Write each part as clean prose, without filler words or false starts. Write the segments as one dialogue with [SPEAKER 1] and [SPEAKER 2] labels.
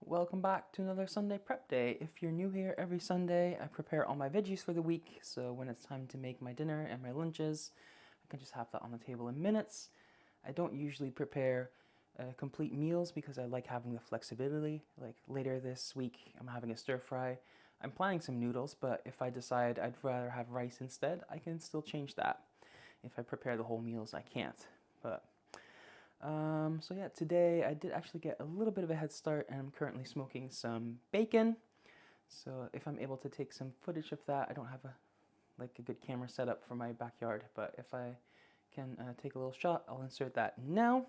[SPEAKER 1] Welcome back to another Sunday prep day. If you're new here, every Sunday I prepare all my veggies for the week, so when it's time to make my dinner and my lunches, I can just have that on the table in minutes. I don't usually prepare complete meals because I like having the flexibility. Like later this week, I'm having a stir fry. I'm planning some noodles, but if I decide I'd rather have rice instead, I can still change that. If I prepare the whole meals, I can't. So yeah, today I did actually get a little bit of a head start, and I'm currently smoking some bacon. So if I'm able to take some footage of that, I don't have a good camera setup for my backyard, but if I can take a little shot, I'll insert that now.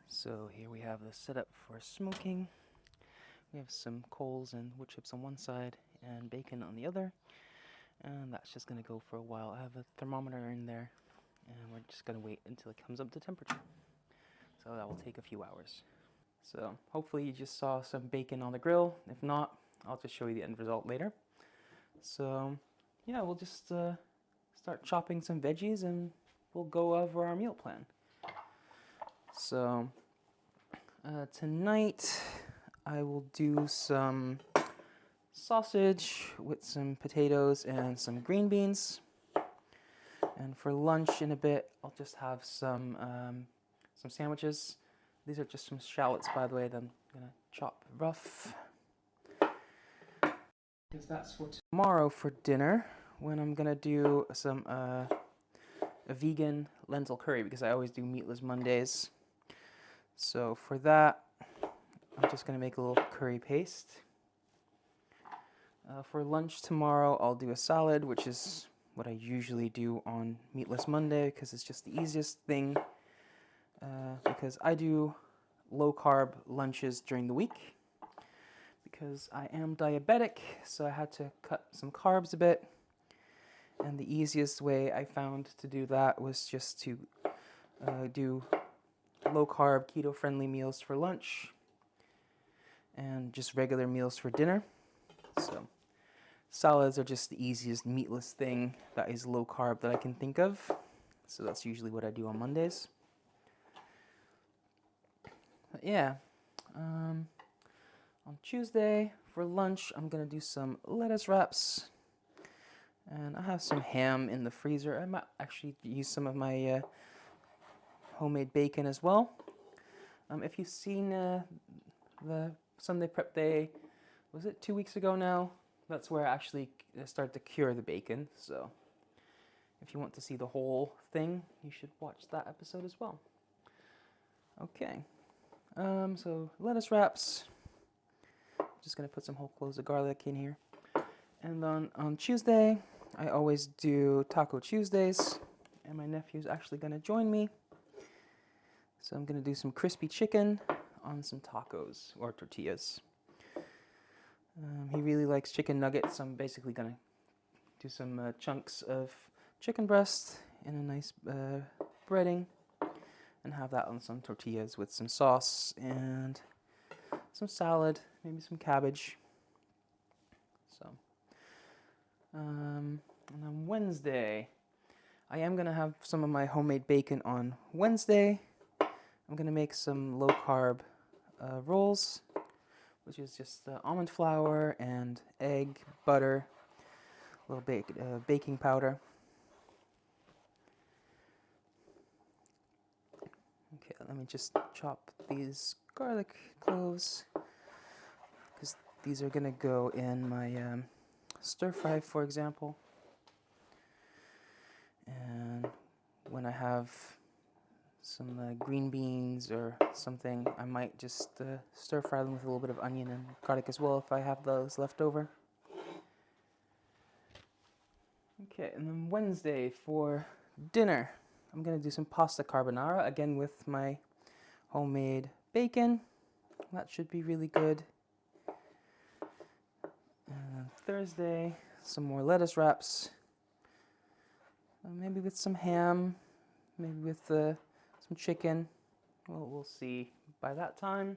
[SPEAKER 1] So here we have the setup for smoking. We have some coals and wood chips on one side and bacon on the other, and that's just gonna go for a while. I have a thermometer in there, and we're just gonna wait until it comes up to temperature. So that will take a few hours. So hopefully you just saw some bacon on the grill. If not, I'll just show you the end result later. So yeah, we'll just start chopping some veggies and we'll go over our meal plan. So tonight I will do some sausage with some potatoes and some green beans. And for lunch in a bit, I'll just have some sandwiches. These are just some shallots, by the way, that I'm gonna chop rough. Because that's for tomorrow for dinner, when I'm gonna do some a vegan lentil curry, because I always do meatless Mondays. So for that, I'm just gonna make a little curry paste. For lunch tomorrow, I'll do a salad, which is what I usually do on meatless Monday, because it's just the easiest thing. Because I do low carb lunches during the week because I am diabetic, so I had to cut some carbs a bit, and the easiest way I found to do that was just to do low carb keto friendly meals for lunch and just regular meals for dinner. So salads are just the easiest meatless thing that is low carb that I can think of, so that's usually what I do on Mondays. But yeah, on Tuesday for lunch, I'm gonna do some lettuce wraps, and I have some ham in the freezer. I might actually use some of my homemade bacon as well. If you've seen the Sunday prep day, was it 2 weeks ago now? That's where I actually started to cure the bacon. So if you want to see the whole thing, you should watch that episode as well. Okay. So lettuce wraps. Just gonna put some whole cloves of garlic in here. And then on Tuesday, I always do Taco Tuesdays, and my nephew's actually gonna join me. So I'm gonna do some crispy chicken on some tacos or tortillas. He really likes chicken nuggets, so I'm basically gonna do some chunks of chicken breast in a nice breading, and have that on some tortillas with some sauce and some salad, maybe some cabbage. So, and on Wednesday, I am gonna have some of my homemade bacon on Wednesday. I'm gonna make some low carb rolls, which is just almond flour and egg, butter, a little baking powder. Okay, let me just chop these garlic cloves, because these are gonna go in my stir fry, for example. And when I have some green beans or something, I might just stir fry them with a little bit of onion and garlic as well if I have those left over. Okay, and then Wednesday for dinner, I'm gonna do some pasta carbonara, again with my homemade bacon. That should be really good. And then Thursday, some more lettuce wraps, maybe with some ham, maybe with some chicken. Well, we'll see by that time.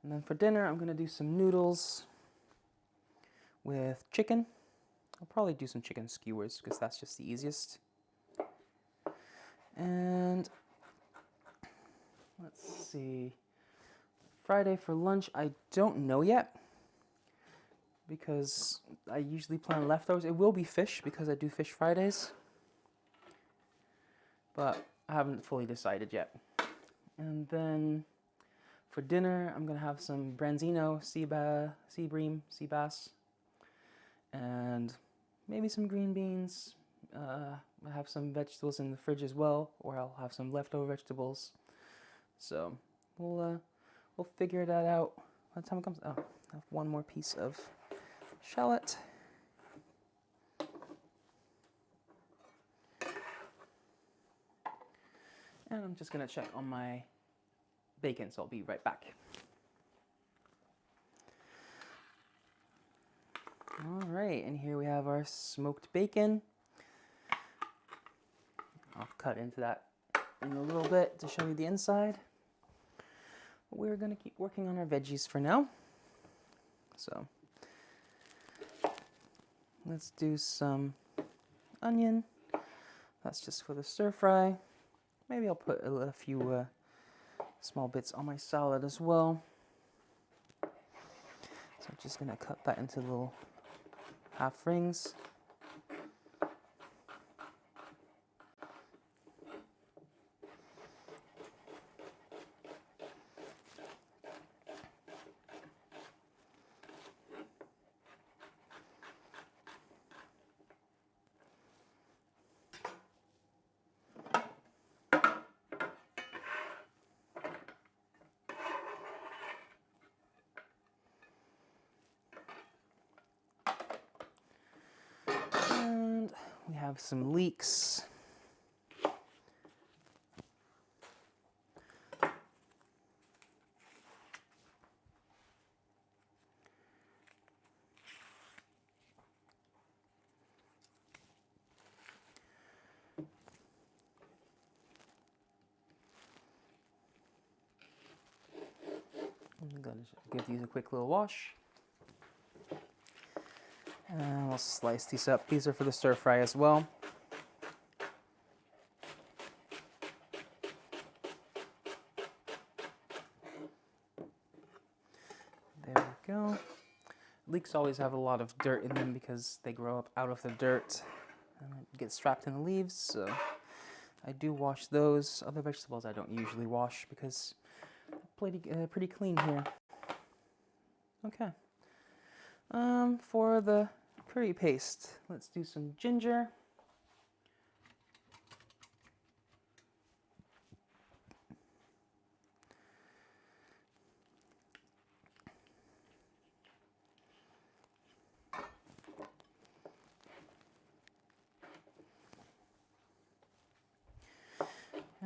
[SPEAKER 1] And then for dinner, I'm gonna do some noodles with chicken. I'll probably do some chicken skewers because that's just the easiest. And let's see. Friday for lunch, I don't know yet because I usually plan leftovers. It will be fish because I do fish Fridays, but I haven't fully decided yet. And then for dinner, I'm gonna have some branzino, sea bream, sea bass, and maybe some green beans. I have some vegetables in the fridge as well, or I'll have some leftover vegetables. So we'll figure that out by the time it comes. Oh, I have one more piece of shallot. And I'm just gonna check on my bacon, so I'll be right back. All right, and here we have our smoked bacon. I'll cut into that in a little bit to show you the inside. We're gonna keep working on our veggies for now. So let's do some onion. That's just for the stir fry. Maybe I'll put a few small bits on my salad as well. So I'm just gonna cut that into little half rings. And we have some leeks. I'm going to give these a quick little wash. And we'll slice these up. These are for the stir fry as well. There we go. Leeks always have a lot of dirt in them because they grow up out of the dirt and get trapped in the leaves, so I do wash those. Other vegetables I don't usually wash because pretty clean here. Okay. For the curry paste, let's do some ginger.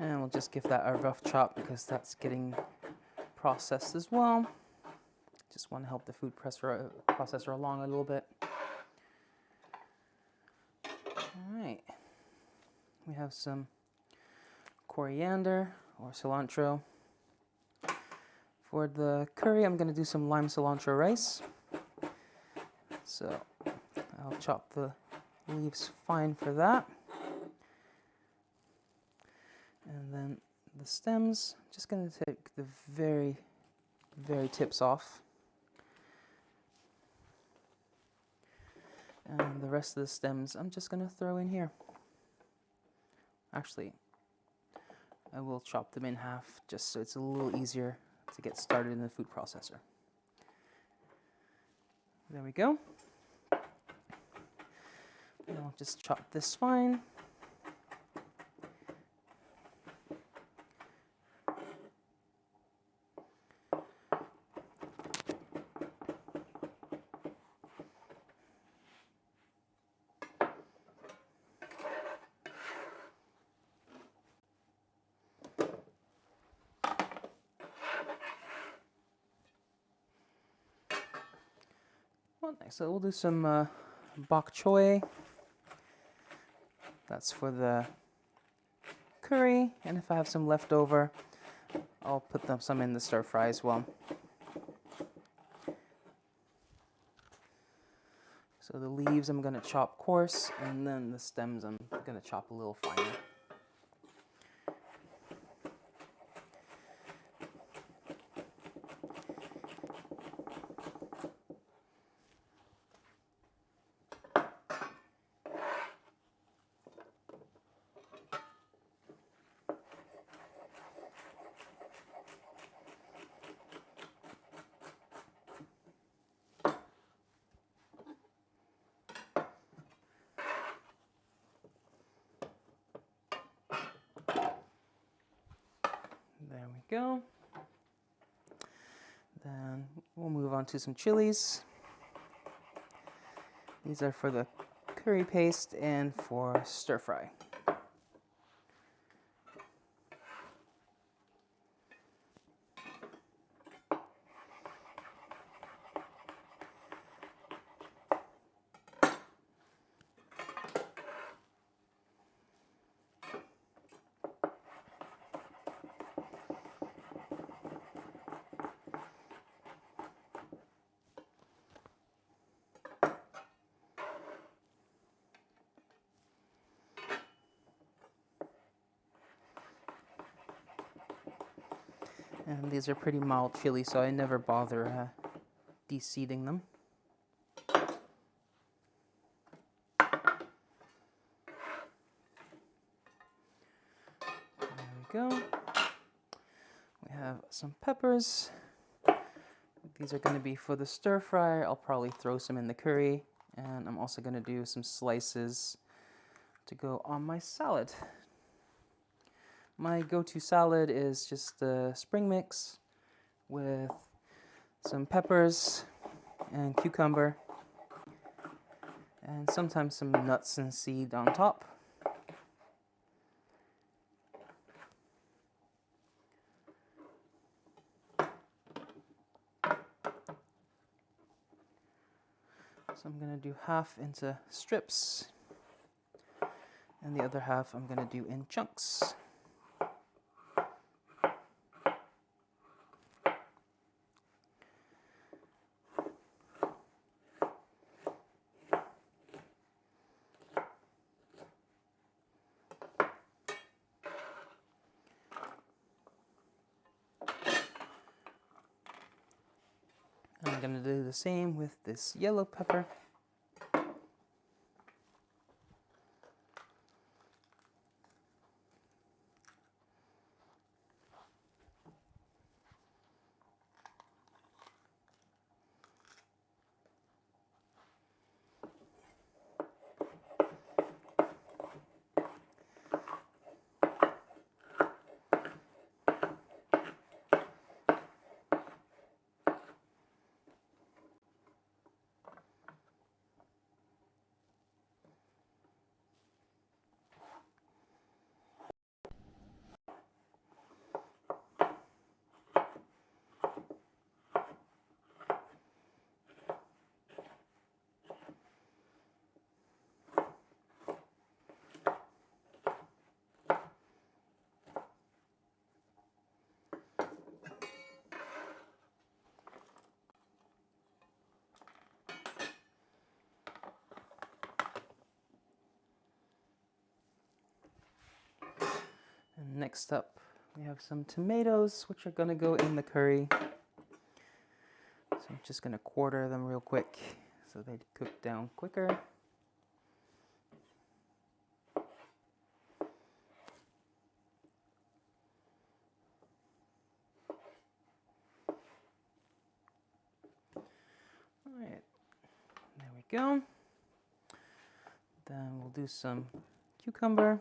[SPEAKER 1] And we'll just give that a rough chop because that's getting processed as well. Just want to help the food processor along a little bit. All right. We have some coriander or cilantro. For the curry, I'm going to do some lime cilantro rice. So I'll chop the leaves fine for that. And then the stems, just going to take the very tips off. And the rest of the stems, I'm just going to throw in here. Actually, I will chop them in half just so it's a little easier to get started in the food processor. There we go. And I'll just chop this fine. Well, next, so we'll do some bok choy. That's for the curry, and if I have some left over, I'll put some in the stir fry as well. So the leaves I'm going to chop coarse, and then the stems I'm going to chop a little finer. go. Then we'll move on to some chilies. These are for the curry paste and for stir fry. And these are pretty mild chili, so I never bother de-seeding them. There we go. We have some peppers. These are going to be for the stir fry. I'll probably throw some in the curry. And I'm also going to do some slices to go on my salad. My go-to salad is just the spring mix with some peppers and cucumber and sometimes some nuts and seed on top. So I'm going to do half into strips and the other half I'm going to do in chunks. I'm going to do the same with this yellow pepper. And next up, we have some tomatoes, which are going to go in the curry. So I'm just going to quarter them real quick so they cook down quicker. All right, there we go. Then we'll do some cucumber.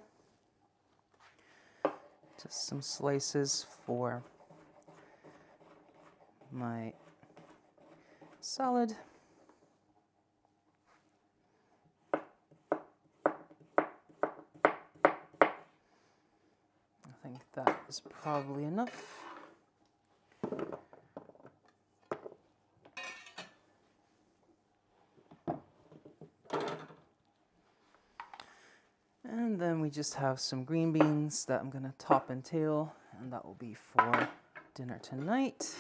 [SPEAKER 1] Just some slices for my salad. I think that is probably enough. And then we just have some green beans that I'm gonna top and tail, and that will be for dinner tonight.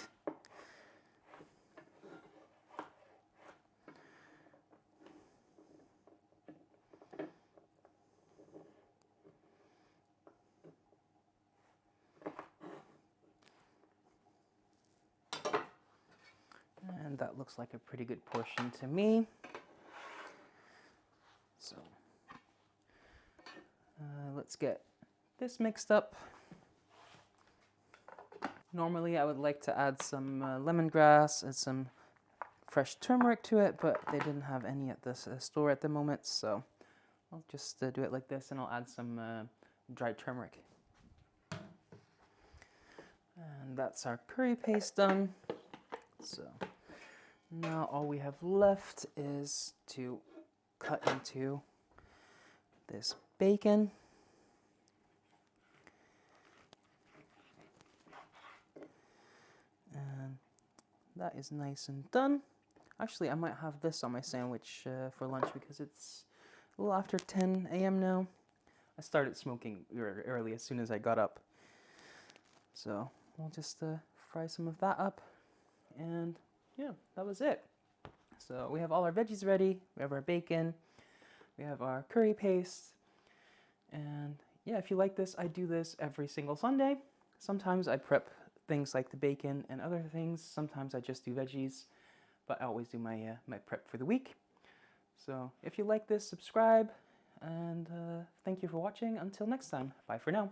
[SPEAKER 1] And that looks like a pretty good portion to me. So let's get this mixed up. Normally I would like to add some lemongrass and some fresh turmeric to it, but they didn't have any at this store at the moment, so I'll just do it like this, and I'll add some dried turmeric. And that's our curry paste done. So now all we have left is to cut into this bacon. And that is nice and done. Actually, I might have this on my sandwich for lunch because it's a little after 10 a.m. now. I started smoking early as soon as I got up. So we'll just fry some of that up. And yeah, that was it. So we have all our veggies ready. We have our bacon. We have our curry paste. And yeah, if you like this, I do this every single Sunday. Sometimes I prep things like the bacon and other things. Sometimes I just do veggies, but I always do my prep for the week. So if you like this, subscribe, and thank you for watching. Until next time, bye for now.